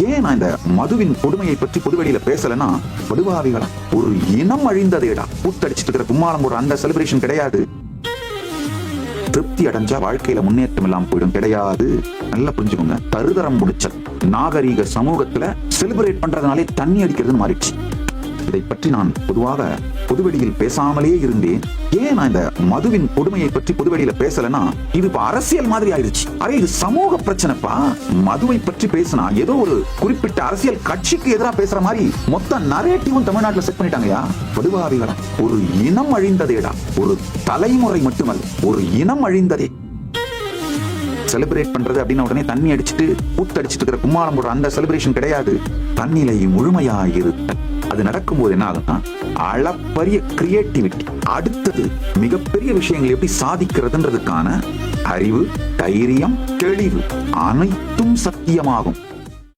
ஏன் நான் இந்த மதுவின் கொடுமையை பற்றி பொதுவெளியில பேசலன்னா, படுபாவிகளா, ஒரு இனம் அழிந்ததேடா. கூத்தடிச்சிட்டு இருக்கிற கும்மாளம் போடுற அந்த செலிப்ரேஷன் கிடையாது. திருப்தி அடைஞ்சா வாழ்க்கையில முன்னேற்றம் எல்லாம் போயிடும் கிடையாது. நல்லா புரிஞ்சுக்கோங்க. தருதரம் முடிச்சல் நாகரீக சமூகத்துல செலிப்ரேட் பண்றதுனாலே தண்ணி அடிக்கிறதுன்னு மாறிடுச்சு. இதை பற்றி நான் பொதுவாக பொதுவெளியில் பேசாமலே இருந்தேன். ஏன் நான் இந்த மதுவின் கொடுமையை பற்றி பொதுவெளியில பேசலன்னா, இது இப்ப அரசியல் மாதிரி ஆயிடுச்சு. அரே, இது சமூக பிரச்சனைப்பா. மதுவை பற்றி பேசினா ஏதோ ஒரு குறிப்பிட்ட அரசியல் கட்சிக்கு எதிராக பேசுற மாதிரி மொத்த நரேட்டிவும் தமிழ்நாட்டில் செட் பண்ணிட்டாங்கயா. படுபாவிகளா, ஒரு இனம் அழிந்ததேடா. ஒரு தலைமுறை மட்டுமல்ல, ஒரு இனம் அழிந்ததே. செலிப்ரேட் பண்றது அப்படின்னா உடனே தண்ணி அடிச்சுட்டு கூத்தடிச்சிட்டு இருக்கிற கும்மாளம் போடுற அந்த செலிப்ரேஷன் கிடையாது. தன்னிலை முழுமையாயிருத்தல். அது நடக்கும்போது என்ன ஆகும்னா, அளப்பரிய கிரியேட்டிவிட்டி, அடுத்தது மிகப்பெரிய விஷயங்கள் எப்படி சாதிக்கிறதுன்றதுக்கான அறிவு, தைரியம், தெளிவு அனைத்தும் சத்தியமாகும்.